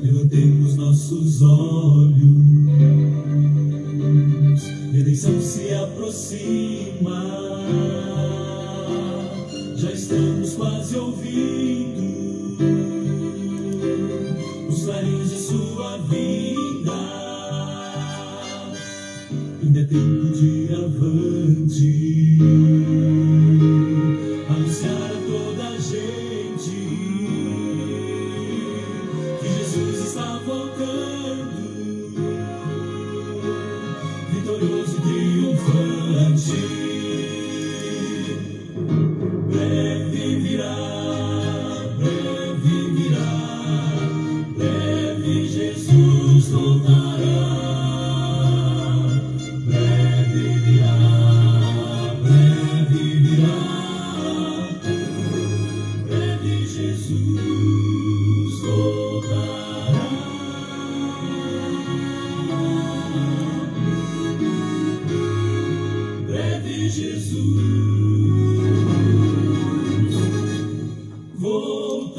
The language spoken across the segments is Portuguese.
Levantemos nossos olhos, redenção se aproxima, já estamos quase ouvindo os clarins de sua vinda. Ainda é tempo de avante, anunciar a toda a gente que Jesus está voltando, vitorioso e triunfante. Breve virá, breve virá, breve Jesus voltará. Breve virá, breve virá, breve Jesus voltará. Breve Jesus voltará.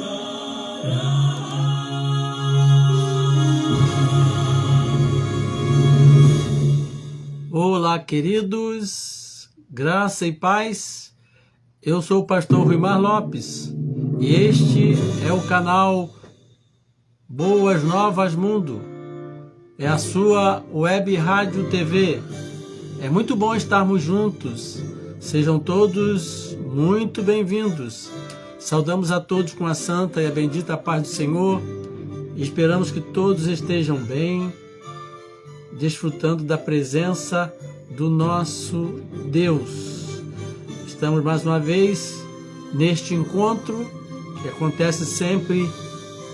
Olá, queridos, graça e paz. Eu sou o pastor Ruimar Lopes e este é o canal Boas Novas Mundo. É a sua web rádio TV. É muito bom estarmos juntos. Sejam todos muito bem-vindos. Saudamos a todos com a santa e a bendita paz do Senhor. Esperamos que todos estejam bem, desfrutando da presença do nosso Deus. Estamos mais uma vez neste encontro que acontece sempre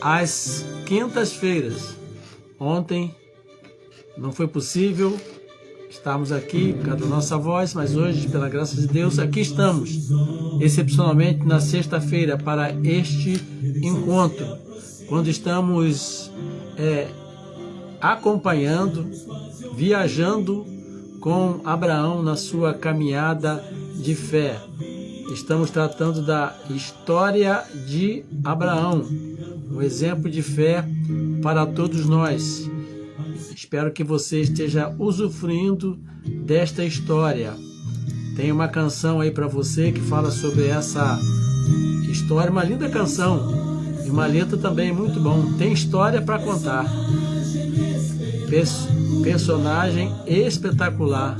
às quintas-feiras. Ontem não foi possível estarmos aqui por causa da nossa voz, mas hoje, pela graça de Deus, aqui estamos, excepcionalmente na sexta-feira, para este encontro, quando estamos acompanhando, viajando com Abraão na sua caminhada de fé. Estamos tratando da história de Abraão, um exemplo de fé para todos nós. Espero que você esteja usufruindo desta história. Tem uma canção aí para você que fala sobre essa história, uma linda canção, e uma letra também muito bom. Tem história para contar. Personagem espetacular.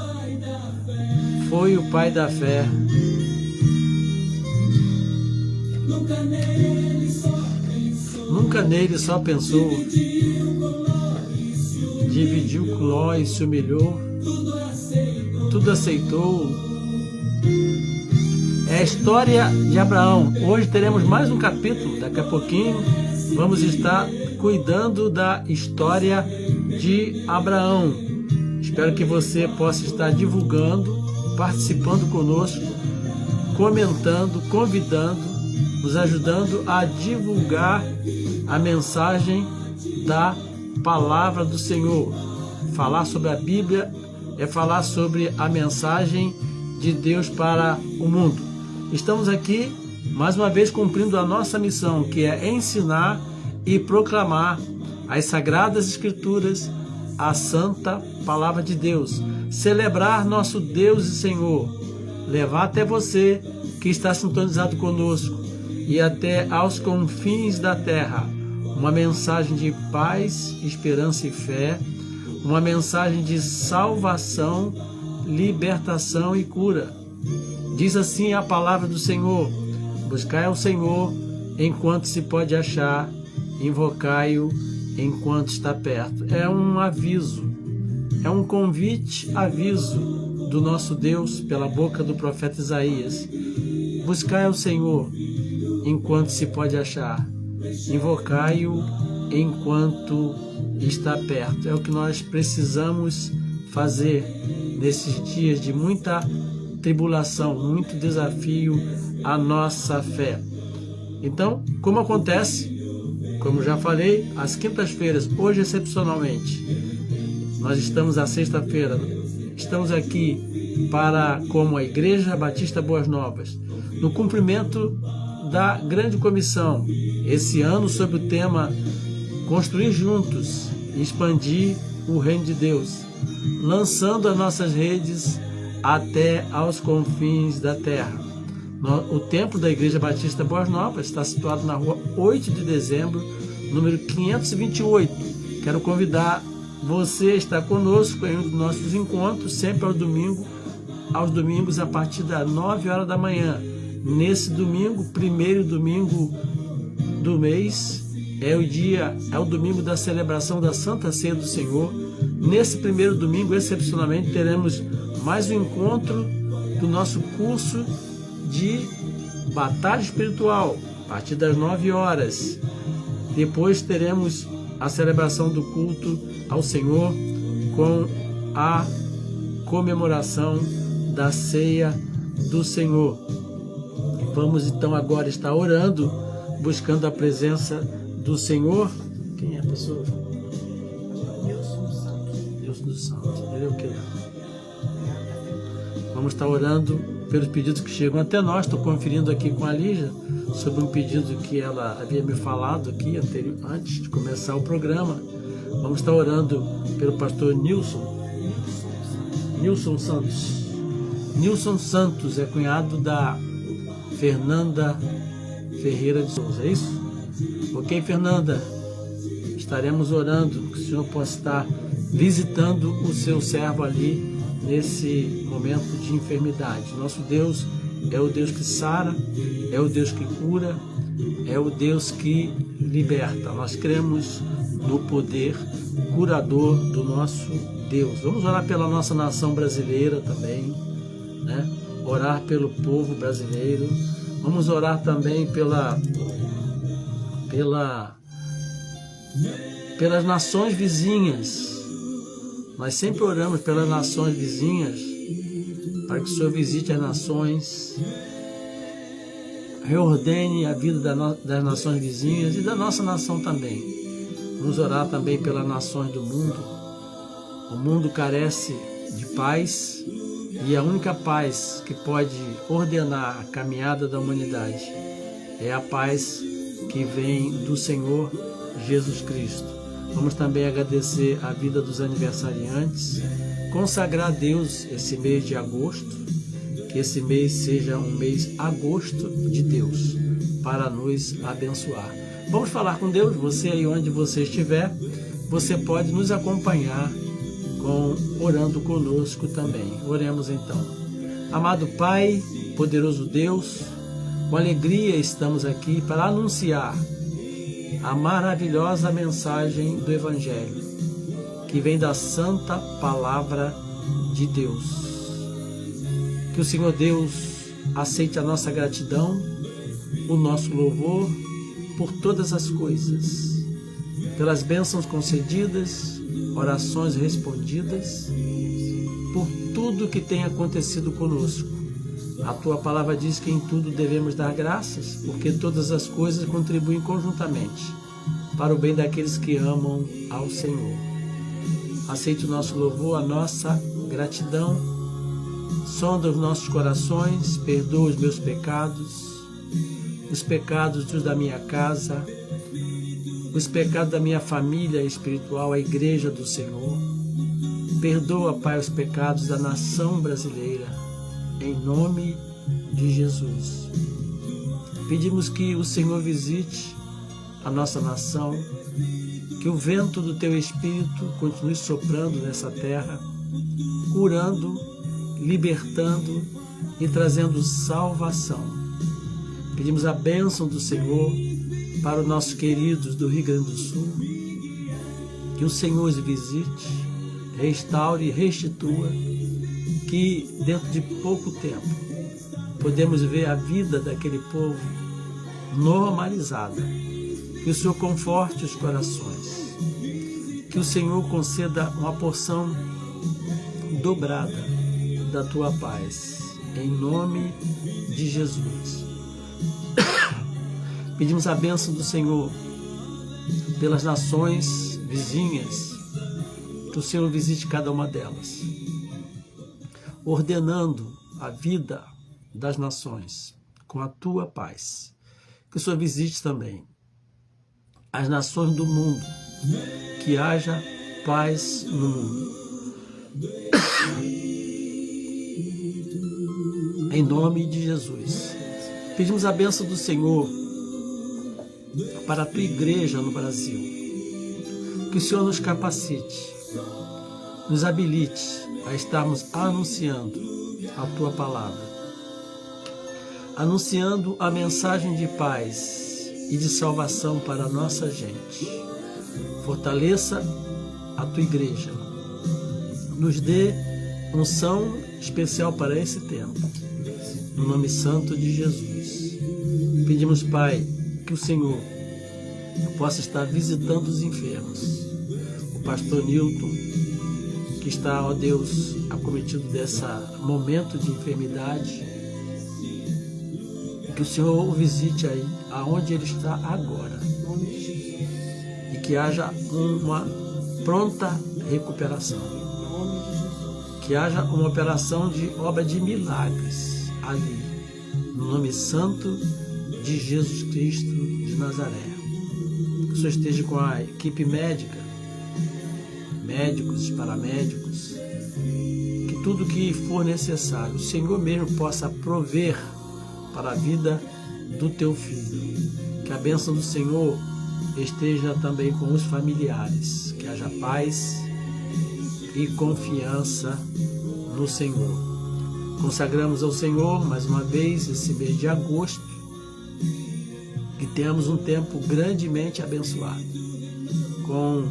Foi o pai da fé. Nunca nele só pensou. Dividiu com Ló e se humilhou. Tudo aceitou. É a história de Abraão. Hoje teremos mais um capítulo. Daqui a pouquinho vamos estar cuidando da história de Abraão. Espero que você possa estar divulgando, participando conosco, comentando, convidando, nos ajudando a divulgar a mensagem da palavra do Senhor. Falar sobre a Bíblia é falar sobre a mensagem de Deus para o mundo. Estamos aqui, mais uma vez, cumprindo a nossa missão, que é ensinar e proclamar as Sagradas Escrituras, a Santa Palavra de Deus, celebrar nosso Deus e Senhor, levar até você que está sintonizado conosco e até aos confins da terra uma mensagem de paz, esperança e fé, uma mensagem de salvação, libertação e cura. Diz assim a palavra do Senhor: buscai ao Senhor enquanto se pode achar, invocai-o enquanto está perto. É um aviso, é um convite, aviso do nosso Deus pela boca do profeta Isaías. Buscai ao Senhor enquanto se pode achar. Invocai-o enquanto está perto. É o que nós precisamos fazer nesses dias de muita tribulação, muito desafio à nossa fé. Então, como acontece, como já falei, às quintas-feiras, hoje excepcionalmente, nós estamos à sexta-feira, estamos aqui como a Igreja Batista Boas Novas, no cumprimento da grande comissão, esse ano sob o tema Construir Juntos e Expandir o Reino de Deus, lançando as nossas redes até aos confins da terra. O templo da Igreja Batista Boas Novas está situado na rua 8 de dezembro, número 528. Quero convidar você a estar conosco em um dos nossos encontros, sempre aos domingos a partir das 9 horas da manhã. Nesse domingo, primeiro domingo do mês, é o domingo da celebração da Santa Ceia do Senhor. Nesse primeiro domingo, excepcionalmente, teremos mais um encontro do nosso curso de Batalha Espiritual, a partir das 9 horas. Depois teremos a celebração do culto ao Senhor com a comemoração da Ceia do Senhor. Vamos então agora estar orando, buscando a presença do Senhor. Quem é a pessoa? Deus dos Santos. Ele é o que? Vamos estar orando pelos pedidos que chegam até nós. Estou conferindo aqui com a Lígia sobre um pedido que ela havia me falado aqui antes de começar o programa. Vamos estar orando pelo pastor Nilson Santos. Nilson Santos é cunhado da Fernanda Ferreira de Souza, é isso? Ok, Fernanda? Estaremos orando que o Senhor possa estar visitando o seu servo ali nesse momento de enfermidade. Nosso Deus é o Deus que sara, é o Deus que cura, é o Deus que liberta. Nós cremos no poder curador do nosso Deus. Vamos orar pela nossa nação brasileira também, né? Orar pelo povo brasileiro. Vamos orar também pelas nações vizinhas. Nós sempre oramos pelas nações vizinhas, para que o Senhor visite as nações, reordene a vida das nações vizinhas e da nossa nação também. Vamos orar também pelas nações do mundo. O mundo carece de paz, e a única paz que pode ordenar a caminhada da humanidade é a paz que vem do Senhor Jesus Cristo. Vamos também agradecer a vida dos aniversariantes, consagrar a Deus esse mês de agosto, que esse mês seja um mês agosto de Deus, para nos abençoar. Vamos falar com Deus. Você aí onde você estiver, você pode nos acompanhar orando conosco também. Oremos então. Amado Pai, poderoso Deus, com alegria estamos aqui para anunciar a maravilhosa mensagem do Evangelho, que vem da Santa Palavra de Deus. Que o Senhor Deus aceite a nossa gratidão, o nosso louvor por todas as coisas, pelas bênçãos concedidas, orações respondidas, por tudo que tem acontecido conosco. A Tua Palavra diz que em tudo devemos dar graças, porque todas as coisas contribuem conjuntamente para o bem daqueles que amam ao Senhor. Aceite o nosso louvor, a nossa gratidão, sonda os nossos corações, perdoa os meus pecados, os pecados dos da minha casa, os pecados da minha família espiritual, a Igreja do Senhor. Perdoa, Pai, os pecados da nação brasileira, em nome de Jesus. Pedimos que o Senhor visite a nossa nação, que o vento do Teu Espírito continue soprando nessa terra, curando, libertando e trazendo salvação. Pedimos a bênção do Senhor para os nossos queridos do Rio Grande do Sul, que o Senhor os visite, restaure e restitua, que dentro de pouco tempo podemos ver a vida daquele povo normalizada. Que o Senhor conforte os corações. Que o Senhor conceda uma porção dobrada da tua paz. Em nome de Jesus. Pedimos a bênção do Senhor pelas nações vizinhas. Que o Senhor visite cada uma delas, ordenando a vida das nações com a tua paz. Que o Senhor visite também as nações do mundo, que haja paz no mundo. Em nome de Jesus. Pedimos a bênção do Senhor para a tua igreja no Brasil. Que o Senhor nos capacite, nos habilite a estarmos anunciando a tua palavra, anunciando a mensagem de paz e de salvação para a nossa gente. Fortaleça a tua igreja, nos dê unção especial para esse tempo, no nome santo de Jesus. Pedimos, Pai, que o Senhor possa estar visitando os enfermos. O pastor Newton, que está, ó Deus, acometido desse momento de enfermidade, que o Senhor o visite aí, aonde ele está agora, e que haja uma pronta recuperação, que haja uma operação de obra de milagres ali, no nome santo de Jesus Cristo de Nazaré. Que o Senhor esteja com a equipe médica, médicos, paramédicos, que tudo que for necessário, o Senhor mesmo possa prover para a vida do teu filho. Que a bênção do Senhor esteja também com os familiares, que haja paz e confiança no Senhor. Consagramos ao Senhor mais uma vez esse mês de agosto, que tenhamos um tempo grandemente abençoado, com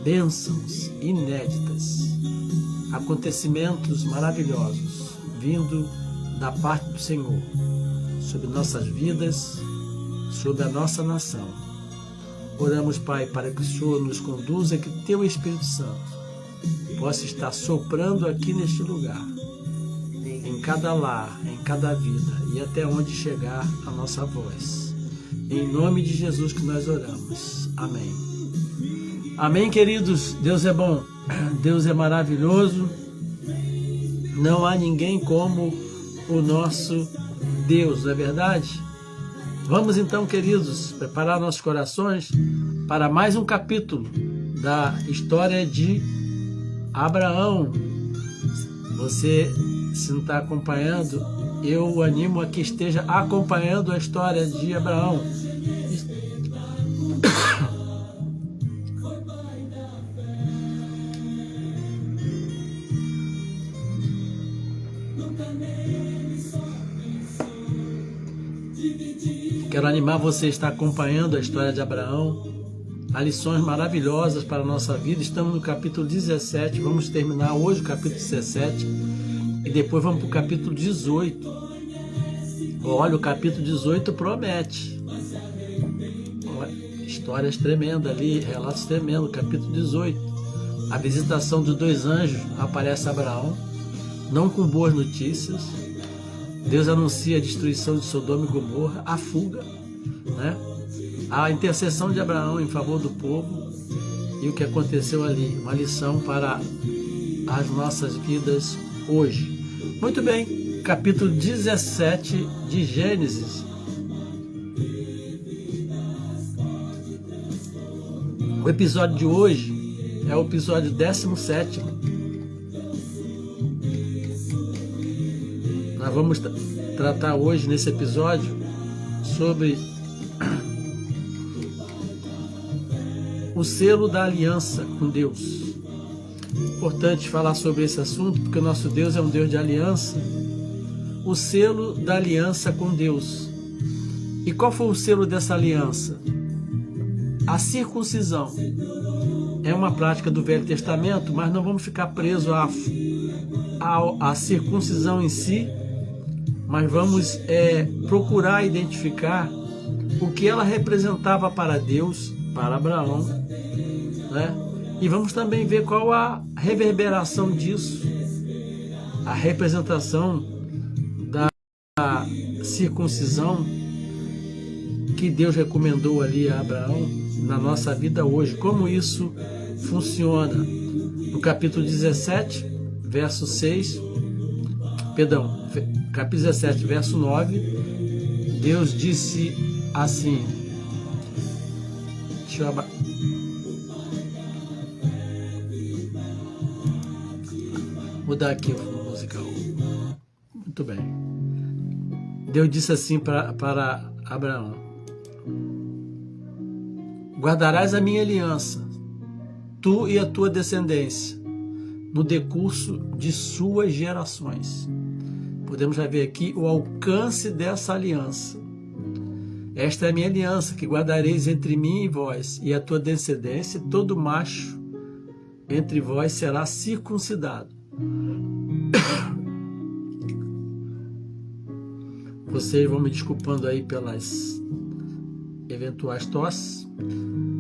bênçãos inéditas, acontecimentos maravilhosos vindo da parte do Senhor sobre nossas vidas, sobre a nossa nação. Oramos, Pai, para que o Senhor nos conduza, que teu Espírito Santo possa estar soprando aqui neste lugar, em cada lar, em cada vida e até onde chegar a nossa voz. Em nome de Jesus que nós oramos. Amém. Amém, queridos. Deus é bom, Deus é maravilhoso. Não há ninguém como o nosso Deus, não é verdade? Vamos então, queridos, preparar nossos corações para mais um capítulo da história de Abraão. Você, se não está acompanhando, eu o animo a que esteja acompanhando a história de Abraão. Quero animar você a estar acompanhando a história de Abraão. Há lições maravilhosas para a nossa vida. Estamos no capítulo 17, vamos terminar hoje o capítulo 17 e depois vamos para o capítulo 18. Olha, o capítulo 18 promete. Olha, histórias tremendas ali, relatos tremendos. Capítulo 18, a visitação dos 2 anjos, aparece Abraão, não com boas notícias. Deus anuncia a destruição de Sodoma e Gomorra, a fuga, né? A intercessão de Abraão em favor do povo e o que aconteceu ali, uma lição para as nossas vidas hoje. Muito bem, capítulo 17 de Gênesis. O episódio de hoje é o episódio 17. Nós vamos tratar hoje nesse episódio sobre o selo da aliança com Deus. Importante falar sobre esse assunto porque o nosso Deus é um Deus de aliança. O selo da aliança com Deus. E qual foi o selo dessa aliança? A circuncisão. É uma prática do Velho Testamento, mas não vamos ficar presos à circuncisão em si, mas vamos procurar identificar o que ela representava para Deus, para Abraão, né? E vamos também ver qual a reverberação disso, a representação da circuncisão que Deus recomendou ali a Abraão na nossa vida hoje, como isso funciona. No capítulo 17, verso 6, perdão, capítulo 17, verso 9, Deus disse assim, deixa eu mudar aqui o musical. Muito bem. Deus disse assim para Abraão: guardarás a minha aliança, tu e a tua descendência, no decurso de suas gerações. Podemos já ver aqui o alcance dessa aliança. Esta é a minha aliança, que guardareis entre mim e vós, e a tua descendência, todo macho entre vós será circuncidado. Vocês vão me desculpando aí pelas eventuais tosses.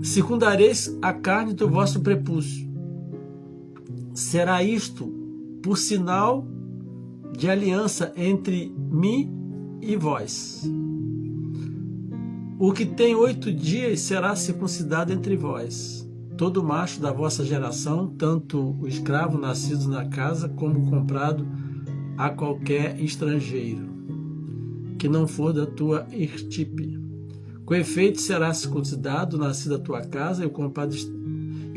Circundareis a carne do vosso prepúcio. Será isto por sinal de aliança entre mim e vós. O que tem 8 dias será circuncidado entre vós. Todo macho da vossa geração, tanto o escravo nascido na casa, como comprado a qualquer estrangeiro, que não for da tua estirpe. Com efeito, será circuncidado, nascido da tua casa, e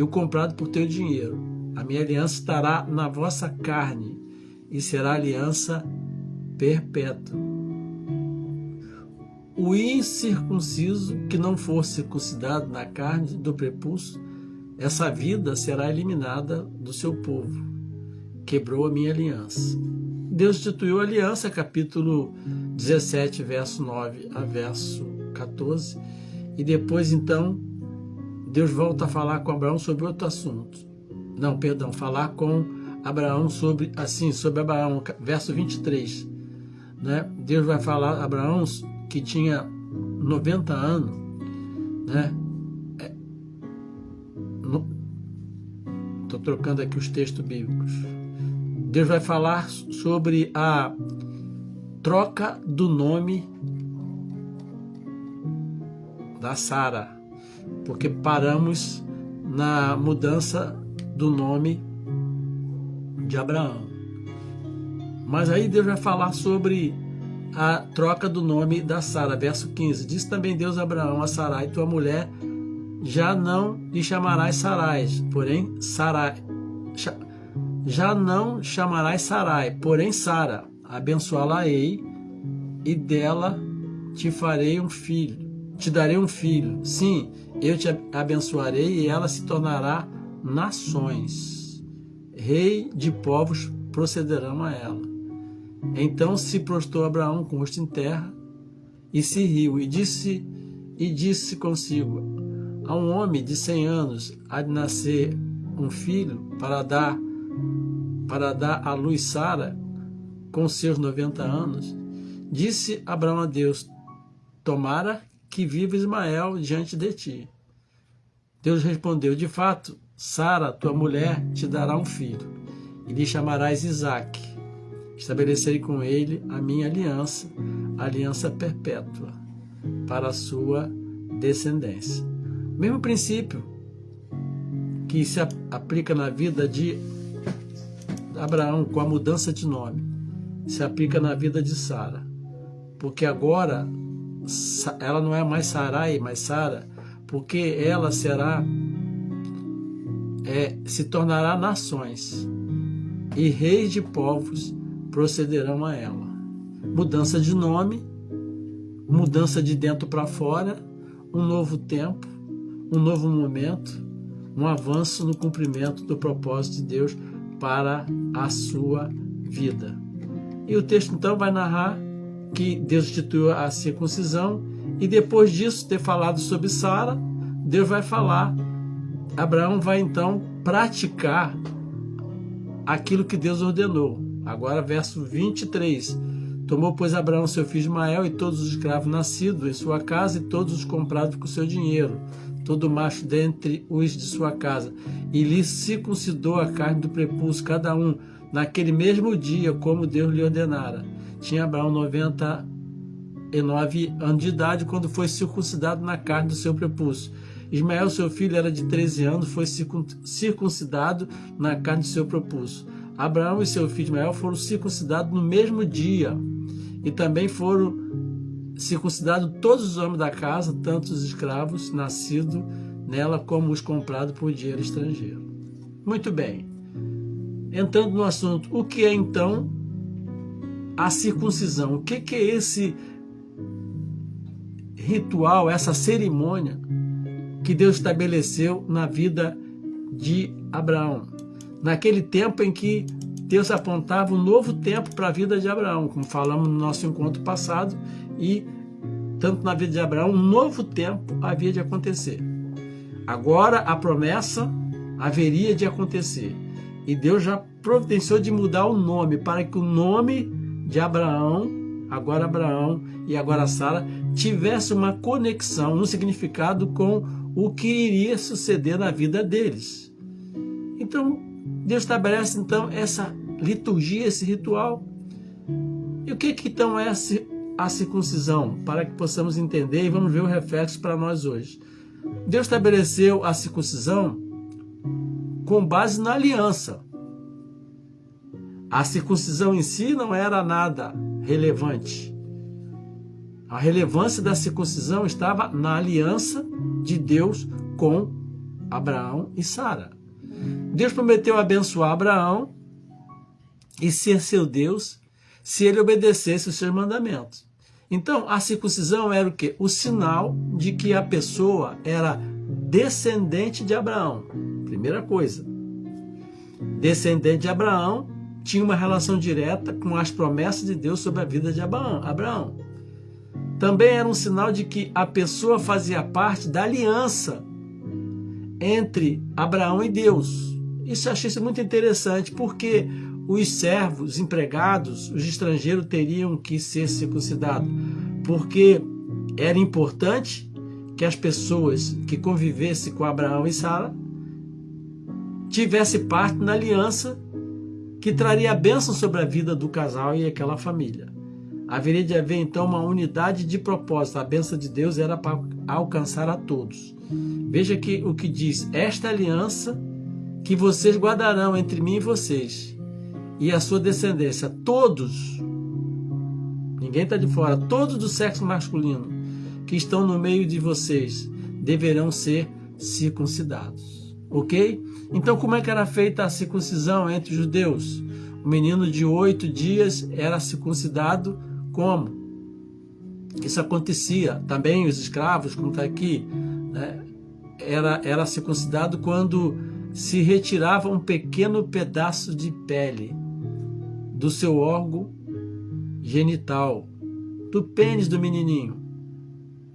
o comprado por teu dinheiro. A minha aliança estará na vossa carne, e será aliança perpétua. O incircunciso que não for circuncidado na carne do prepúcio, essa vida será eliminada do seu povo. Quebrou a minha aliança. Deus instituiu a aliança, capítulo 17, verso 9 a verso 14. E depois, então, Deus volta a falar com Abraão sobre outro assunto. Não, perdão, falar com Abraão sobre Abraão, verso 23. Né? Deus vai falar a Abraão, que tinha 90 anos, né? Estou trocando aqui os textos bíblicos. Deus vai falar sobre a troca do nome da Sara, porque paramos na mudança do nome de Abraão. Mas aí Deus vai falar sobre a troca do nome da Sara, verso 15. Disse também Deus a Abraão: a Sarai, tua mulher, já não lhe chamarás Sarai, porém Sarai. Já não chamarás Sarai, porém Sara. Abençoá-la-ei, e dela te farei um filho. Te darei um filho. Sim, eu te abençoarei, e ela se tornará nações. Rei de povos procederão a ela. Então se prostrou Abraão com o rosto em terra e se riu, e disse consigo: a um homem de 100 anos há de nascer um filho para dar à luz Sara com seus 90 anos? Disse Abraão a Deus: tomara que viva Ismael diante de ti. Deus respondeu: de fato, Sara, tua mulher, te dará um filho, e lhe chamarás Isaque. Estabelecerei com ele a minha aliança, a aliança perpétua, para a sua descendência. Mesmo princípio que se aplica na vida de Abraão com a mudança de nome, se aplica na vida de Sara. Porque agora ela não é mais Sarai, mas Sara, porque ela se tornará nações, e reis de povos procederão a ela. Mudança de nome, mudança de dentro para fora, um novo tempo, um novo momento, um avanço no cumprimento do propósito de Deus para a sua vida. E o texto então vai narrar que Deus instituiu a circuncisão, e depois disso ter falado sobre Sara, Deus vai falar, Abraão vai então praticar aquilo que Deus ordenou. Agora verso 23, Tomou, pois, Abraão seu filho Ismael e todos os escravos nascidos em sua casa e todos os comprados com seu dinheiro, todo macho dentre os de sua casa, e lhe circuncidou a carne do prepúcio, cada um, naquele mesmo dia, como Deus lhe ordenara. Tinha Abraão 99 anos de idade quando foi circuncidado na carne do seu prepúcio. Ismael, seu filho, era de 13 anos, foi circuncidado na carne do seu prepúcio. Abraão e seu filho Ismael foram circuncidados no mesmo dia, e também foram circuncidados todos os homens da casa, tanto os escravos nascidos nela como os comprados por dinheiro estrangeiro. Muito bem. Entrando no assunto, o que é então a circuncisão? O que é esse ritual, essa cerimônia que Deus estabeleceu na vida de Abraão? Naquele tempo em que Deus apontava um novo tempo para a vida de Abraão, como falamos no nosso encontro passado, e tanto na vida de Abraão, um novo tempo havia de acontecer. Agora a promessa haveria de acontecer. E Deus já providenciou de mudar o nome, para que o nome de Abraão, agora Abraão e agora Sara, tivesse uma conexão, um significado com o que iria suceder na vida deles. Então, Deus estabelece então essa liturgia, esse ritual. E o que então é a circuncisão? Para que possamos entender, e vamos ver o reflexo para nós hoje. Deus estabeleceu a circuncisão com base na aliança. A circuncisão em si não era nada relevante. A relevância da circuncisão estava na aliança de Deus com Abraão e Sara. Deus prometeu abençoar Abraão e ser seu Deus se ele obedecesse os seus mandamentos. Então, a circuncisão era o quê? O sinal de que a pessoa era descendente de Abraão. Primeira coisa. Descendente de Abraão tinha uma relação direta com as promessas de Deus sobre a vida de Abraão. Também era um sinal de que a pessoa fazia parte da aliança entre Abraão e Deus. Isso eu achei muito interessante, porque os servos, os empregados, os estrangeiros teriam que ser circuncidados, porque era importante que as pessoas que convivessem com Abraão e Sara tivessem parte na aliança que traria a bênção sobre a vida do casal e aquela família. Haveria de haver então uma unidade de propósito. A bênção de Deus era para alcançar a todos. Veja que o que diz: esta aliança que vocês guardarão entre mim e vocês e a sua descendência, todos, ninguém está de fora, todos do sexo masculino que estão no meio de vocês deverão ser circuncidados. Ok? Então, como é que era feita a circuncisão entre os judeus? O menino de 8 dias era circuncidado como? Isso acontecia. Também os escravos, como está aqui, né? Era circuncidado quando se retirava um pequeno pedaço de pele do seu órgão genital, do pênis do menininho.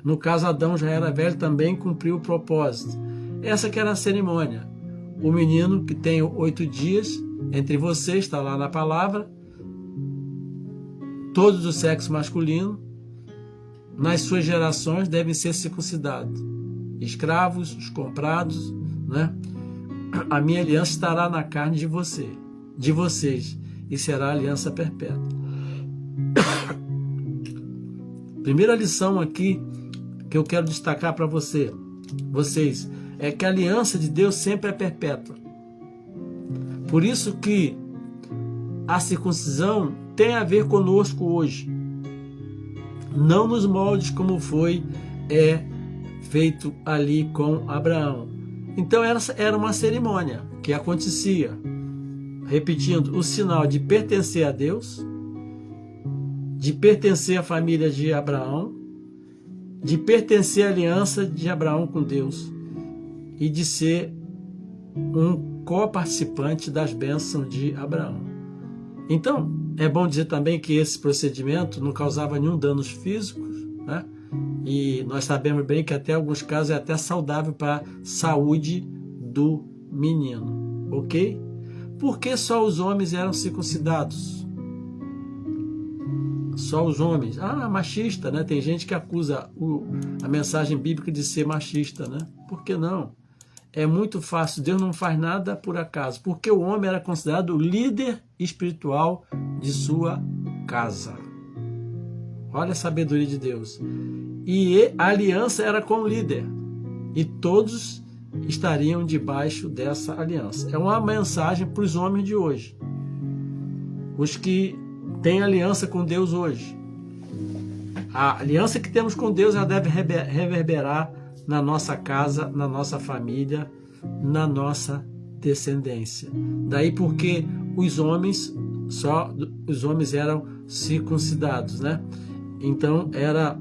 No caso, Adão já era velho, também cumpriu o propósito. Essa que era a cerimônia. O menino que tem 8 dias, entre vocês, está lá na palavra, todos do sexo masculino, nas suas gerações devem ser circuncidados. Escravos, os comprados, né? A minha aliança estará na carne de vocês, e será aliança perpétua. Primeira lição aqui que eu quero destacar para vocês, é que a aliança de Deus sempre é perpétua. Por isso que a circuncisão tem a ver conosco hoje, não nos moldes como foi feito ali com Abraão. Então era uma cerimônia que acontecia, repetindo, o sinal de pertencer a Deus, de pertencer à família de Abraão, de pertencer à aliança de Abraão com Deus e de ser um co-participante das bênçãos de Abraão. Então, é bom dizer também que esse procedimento não causava nenhum danos físicos, né? E nós sabemos bem que até em alguns casos é até saudável para a saúde do menino, ok? Por que só os homens eram circuncidados? só os homens. Ah, machista, né? Tem gente que acusa a mensagem bíblica de ser machista, né? Por que não? É muito fácil, Deus não faz nada por acaso, porque o homem era considerado o líder espiritual de sua casa. Olha a sabedoria de Deus. E a aliança era com o líder, e todos estariam debaixo dessa aliança. É uma mensagem para os homens de hoje, os que têm aliança com Deus hoje. A aliança que temos com Deus, ela deve reverberar na nossa casa, na nossa família, na nossa descendência. Daí porque os homens eram circuncidados, né? Então era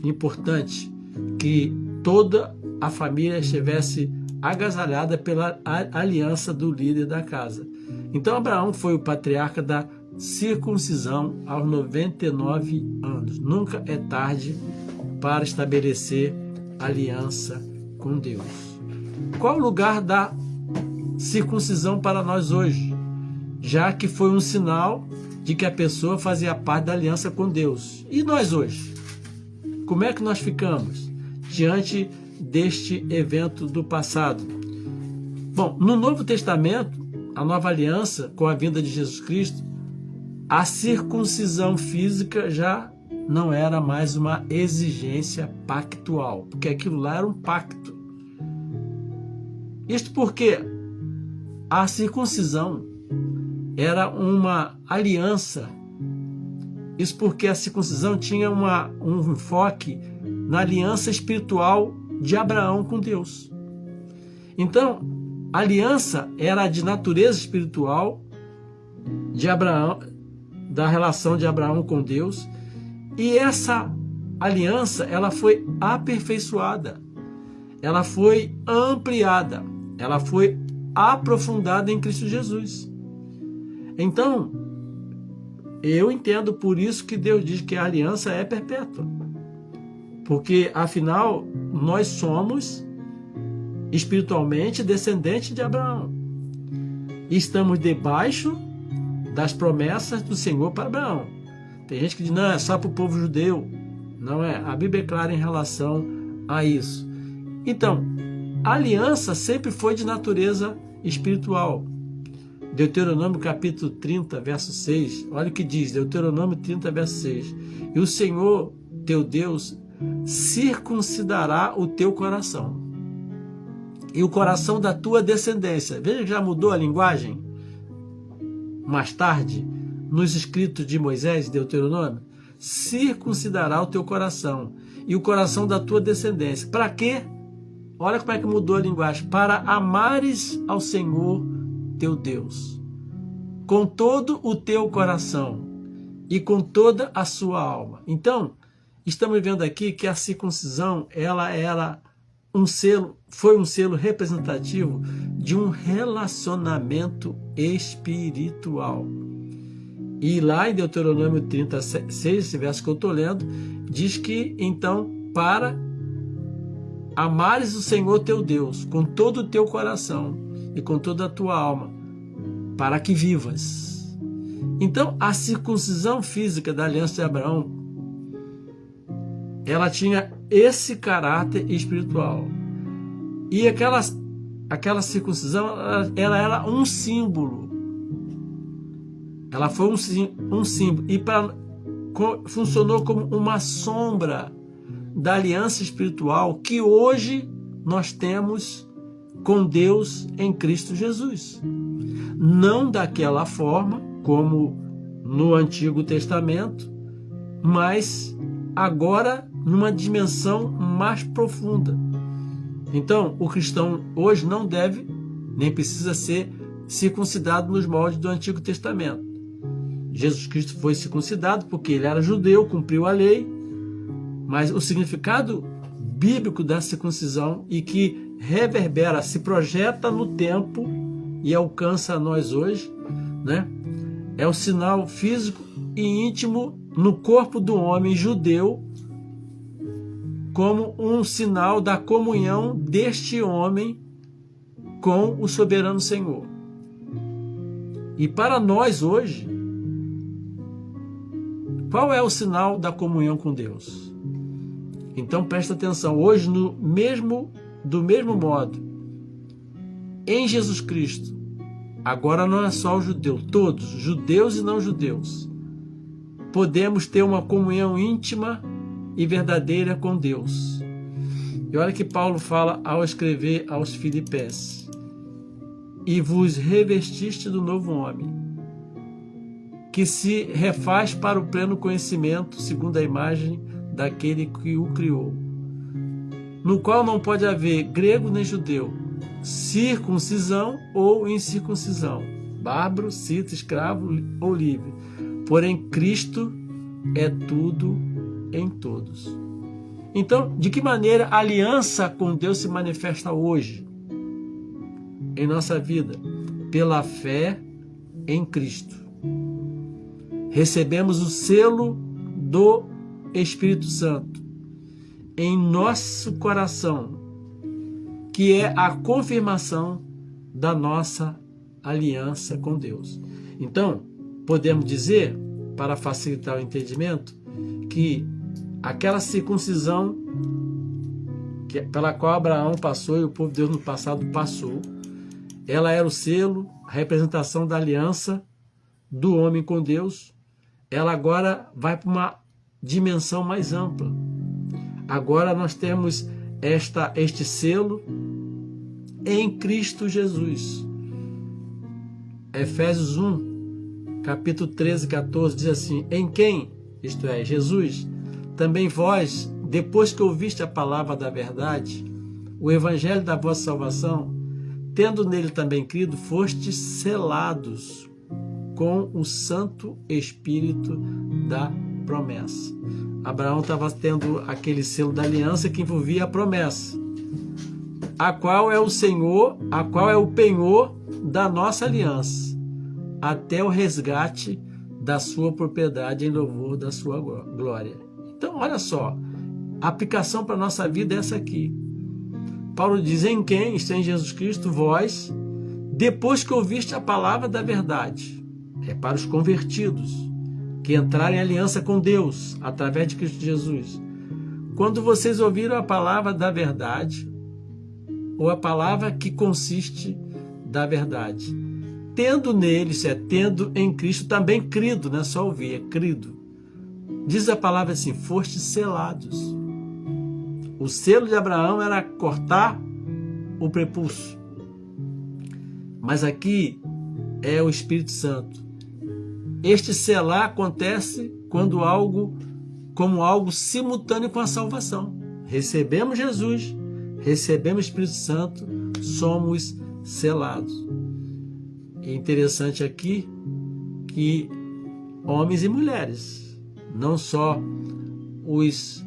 importante que toda a família estivesse agasalhada pela aliança do líder da casa. Então Abraão foi o patriarca da circuncisão aos 99 anos. Nunca é tarde para estabelecer aliança com Deus. Qual o lugar da circuncisão para nós hoje? Já que foi um sinal de que a pessoa fazia parte da aliança com Deus. E nós hoje? Como é que nós ficamos diante deste evento do passado? Bom, no Novo Testamento, a nova aliança com a vinda de Jesus Cristo, a circuncisão física já não era mais uma exigência pactual, porque aquilo lá era um pacto. Isto porque a circuncisão era uma aliança. Isso porque a circuncisão tinha um enfoque na aliança espiritual de Abraão com Deus. Então, a aliança era de natureza espiritual de Abraão, da relação de Abraão com Deus, e essa aliança ela foi aperfeiçoada, ela foi ampliada, ela foi aprofundada em Cristo Jesus. Então, eu entendo por isso que Deus diz que a aliança é perpétua, porque afinal nós somos espiritualmente descendentes de Abraão e estamos debaixo das promessas do Senhor para Abraão. Tem gente que diz, não, é só para o povo judeu. Não é. A Bíblia é clara em relação a isso. Então, a aliança sempre foi de natureza espiritual. Deuteronômio capítulo 30, verso 6. Olha o que diz, Deuteronômio 30, verso 6. E o Senhor, teu Deus, circuncidará o teu coração e o coração da tua descendência. Veja que já mudou a linguagem. Mais tarde, nos escritos de Moisés, Deuteronômio, circuncidará o teu coração e o coração da tua descendência. Para quê? Olha como é que mudou a linguagem. Para amares ao Senhor teu Deus com todo o teu coração e com toda a sua alma. Então, estamos vendo aqui que a circuncisão ela era foi um selo representativo de um relacionamento espiritual. E lá em Deuteronômio 36, esse verso que eu estou lendo, diz que, então, para amares o Senhor teu Deus com todo o teu coração e com toda a tua alma, para que vivas. Então, a circuncisão física da aliança de Abraão, ela tinha esse caráter espiritual. E aquela circuncisão, ela era um símbolo. Ela foi um símbolo. E funcionou como uma sombra da aliança espiritual que hoje nós temos com Deus em Cristo Jesus. Não daquela forma como no Antigo Testamento, mas agora numa dimensão mais profunda. Então, o cristão hoje não deve, nem precisa ser circuncidado nos moldes do Antigo Testamento. Jesus Cristo foi circuncidado porque ele era judeu, cumpriu a lei, mas o significado bíblico da circuncisão e que reverbera, se projeta no tempo e alcança a nós hoje, né? É o sinal físico e íntimo no corpo do homem judeu, como um sinal da comunhão deste homem com o soberano Senhor. E para nós hoje, Qual é o sinal da comunhão com Deus? Então presta atenção, hoje do mesmo modo, em Jesus Cristo, agora não é só o judeu, todos, judeus e não judeus, podemos ter uma comunhão íntima e verdadeira com Deus. E olha que Paulo fala ao escrever aos Filipenses: e vos revestiste do novo homem, que se refaz para o pleno conhecimento, segundo a imagem daquele que o criou, no qual não pode haver grego nem judeu, circuncisão ou incircuncisão, bárbaro, cita, escravo ou livre, porém Cristo é tudo em todos. Então, de que maneira a aliança com Deus se manifesta hoje em nossa vida? Pela fé em Cristo. Recebemos o selo do Espírito Santo em nosso coração, que é a confirmação da nossa aliança com Deus. Então, podemos dizer, para facilitar o entendimento, que aquela circuncisão pela qual Abraão passou e o povo de Deus no passado passou, ela era o selo, a representação da aliança do homem com Deus. Ela agora vai para uma dimensão mais ampla. Agora nós temos este selo em Cristo Jesus. Efésios 1, capítulo 13, 14, diz assim: em quem, isto é, Jesus, também vós, depois que ouviste a palavra da verdade, o evangelho da vossa salvação, tendo nele também crido, fostes selados com o Santo Espírito da promessa. Abraão estava tendo aquele selo da aliança que envolvia a promessa, a qual é o Senhor, a qual é o penhor da nossa aliança, até o resgate da sua propriedade em louvor da sua glória. Então, olha só, a aplicação para a nossa vida é essa aqui. Paulo diz: em quem, isto é, em Jesus Cristo, vós, depois que ouviste a palavra da verdade, é para os convertidos, que entraram em aliança com Deus, através de Cristo Jesus. Quando vocês ouviram a palavra da verdade, ou a palavra que consiste da verdade, tendo nele, isso é, tendo em Cristo também crido, não é só ouvir, é crido. Diz a palavra assim: fostes selados. O selo de Abraão era cortar o prepúcio. Mas aqui é o Espírito Santo. Este selar acontece quando como algo simultâneo com a salvação. Recebemos Jesus, recebemos o Espírito Santo, somos selados. É interessante aqui que homens e mulheres, não só os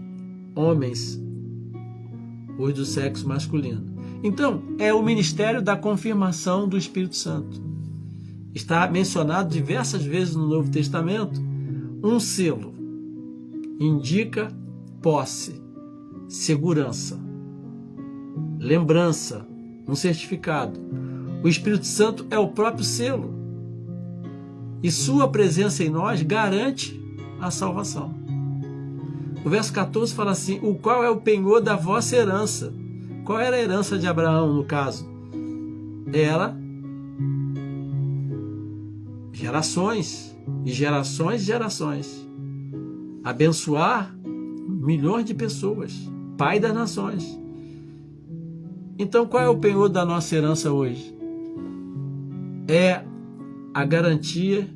homens, os do sexo masculino. Então, é o ministério da confirmação do Espírito Santo. Está mencionado diversas vezes no Novo Testamento. Um selo indica posse, segurança, lembrança, um certificado. O Espírito Santo é o próprio selo, e sua presença em nós garante a salvação. O verso 14 fala assim: o qual é o penhor da vossa herança. Qual era a herança de Abraão, no caso? Era gerações e gerações e gerações. Abençoar milhões de pessoas, pai das nações. Então, qual é o penhor da nossa herança hoje? É a garantia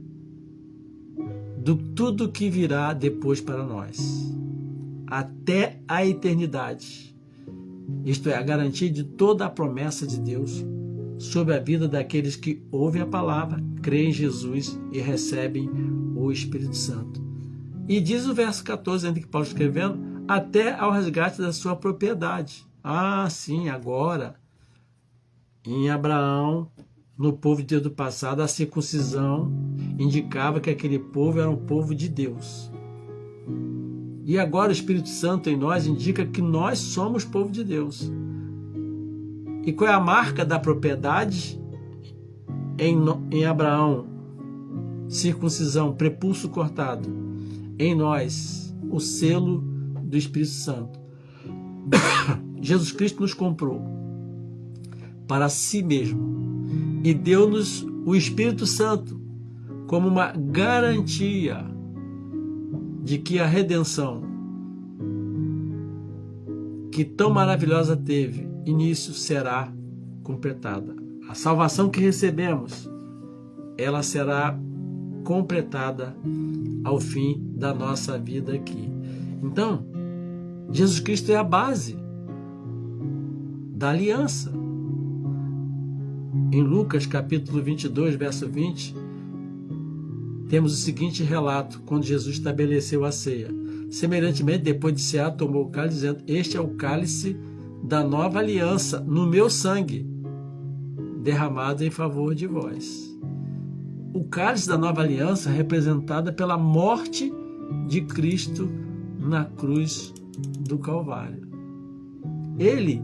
de tudo que virá depois para nós, até a eternidade. Isto é, a garantia de toda a promessa de Deus sobre a vida daqueles que ouvem a palavra, creem em Jesus e recebem o Espírito Santo. E diz o verso 14, ainda que Paulo escrevendo, até ao resgate da sua propriedade. Ah, sim, agora, em Abraão, no povo de Deus do passado, a circuncisão indicava que aquele povo era um povo de Deus. E agora o Espírito Santo em nós indica que nós somos povo de Deus. E qual é a marca da propriedade? Em Abraão, circuncisão, prepúcio cortado. em nós o selo do Espírito Santo. Jesus Cristo nos comprou para si mesmo e deu-nos o Espírito Santo como uma garantia de que a redenção que tão maravilhosa teve início será completada. A salvação que recebemos, ela será completada ao fim da nossa vida aqui. Então, Jesus Cristo é a base da aliança. Em Lucas capítulo 22, verso 20, temos o seguinte relato, quando Jesus estabeleceu a ceia. Semelhantemente, depois de cear, tomou o cálice, dizendo: este é o cálice da nova aliança, no meu sangue, derramado em favor de vós. O cálice da nova aliança é representada pela morte de Cristo na cruz do Calvário. Ele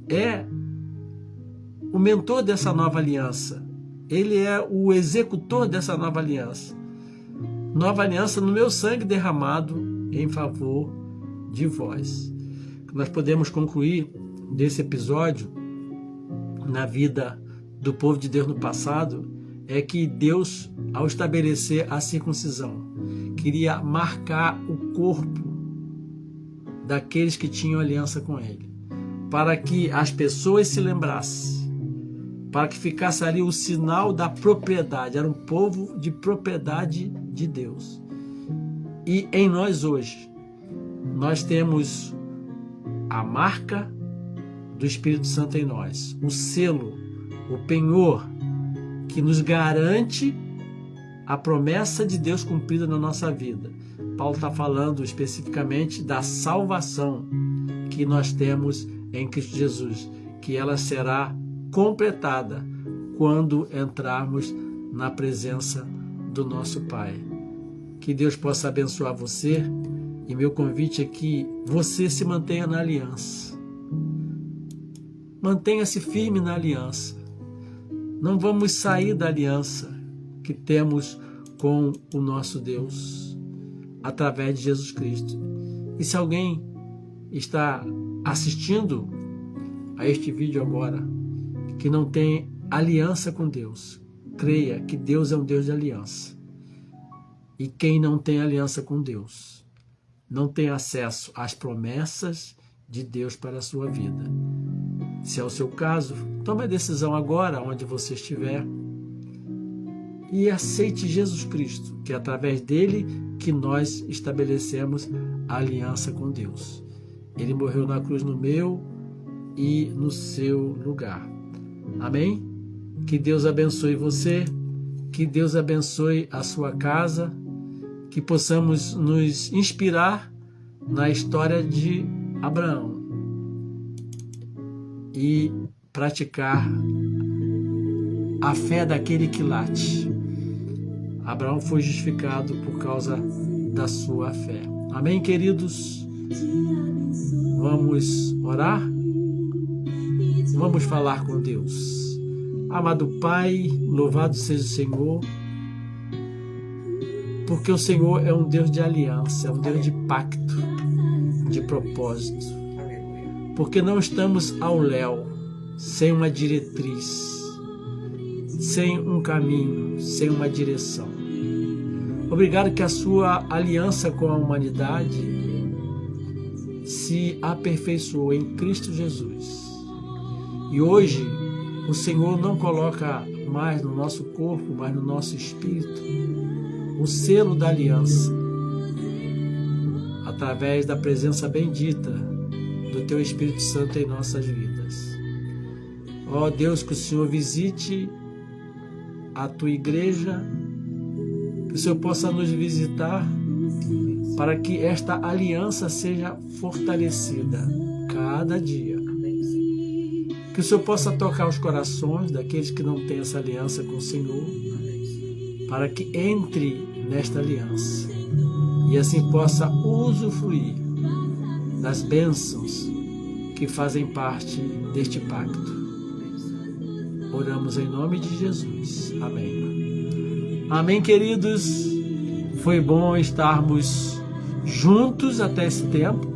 é o mentor dessa nova aliança. Ele é o executor dessa nova aliança. Nova aliança no meu sangue derramado em favor de vós. Nós podemos concluir desse episódio na vida do povo de Deus no passado é que Deus, ao estabelecer a circuncisão, queria marcar o corpo daqueles que tinham aliança com ele, para que as pessoas se lembrassem, para que ficasse ali o sinal da propriedade. Era um povo de propriedade de Deus. E em nós hoje, nós temos a marca do Espírito Santo em nós, o selo, o penhor, que nos garante a promessa de Deus cumprida na nossa vida. Paulo está falando especificamente da salvação que nós temos em Cristo Jesus, que ela será completada quando entrarmos na presença do nosso Pai. Que Deus possa abençoar você, e meu convite é que você se mantenha na aliança. Mantenha-se firme na aliança. Não vamos sair da aliança que temos com o nosso Deus através de Jesus Cristo. E se alguém está assistindo a este vídeo agora que não tem aliança com Deus, creia que Deus é um Deus de aliança. E quem não tem aliança com Deus não tem acesso às promessas de Deus para a sua vida. Se é o seu caso, tome a decisão agora, onde você estiver, e aceite Jesus Cristo, que é através dele que nós estabelecemos a aliança com Deus. Ele morreu na cruz no meu e no seu lugar. Amém? Que Deus abençoe você, que Deus abençoe a sua casa, que possamos nos inspirar na história de Abraão e praticar a fé daquele que late. Abraão foi justificado por causa da sua fé. Amém, queridos? Vamos orar? Vamos falar com Deus. Amado Pai, louvado seja o Senhor, porque o Senhor é um Deus de aliança, é um Deus de pacto, de propósito. Porque não estamos ao léu, sem uma diretriz, sem um caminho, sem uma direção. Obrigado que a sua aliança com a humanidade se aperfeiçoou em Cristo Jesus. E hoje o Senhor não coloca mais no nosso corpo, mas no nosso espírito, o selo da aliança, através da presença bendita do Teu Espírito Santo em nossas vidas. Ó Deus, que o Senhor visite a Tua igreja, que o Senhor possa nos visitar, para que esta aliança seja fortalecida cada dia. Que o Senhor possa tocar os corações daqueles que não têm essa aliança com o Senhor, para que entre nesta aliança e assim possa usufruir das bênçãos que fazem parte deste pacto. Oramos em nome de Jesus. Amém. Amém, queridos. Foi bom estarmos juntos até esse tempo.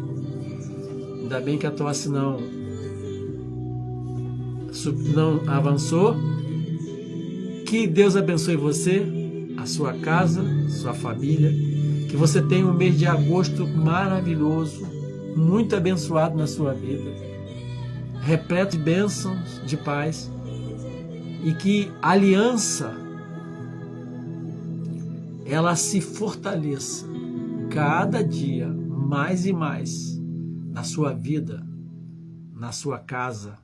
Ainda bem que a tosse não avançou. Que Deus abençoe você, a sua casa, sua família. Que você tenha um mês de agosto maravilhoso, muito abençoado na sua vida, repleto de bênçãos, de paz. E que a aliança ela se fortaleça cada dia mais e mais na sua vida, na sua casa,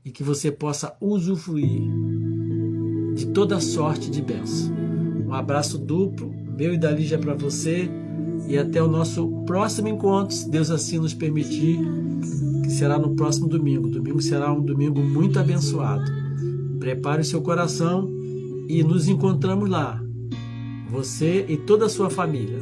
e que você possa usufruir de toda sorte de bênção. Um abraço duplo, meu e da Lígia para você, e até o nosso próximo encontro, se Deus assim nos permitir, que será no próximo domingo. Domingo será um domingo muito abençoado. Prepare o seu coração e nos encontramos lá, você e toda a sua família.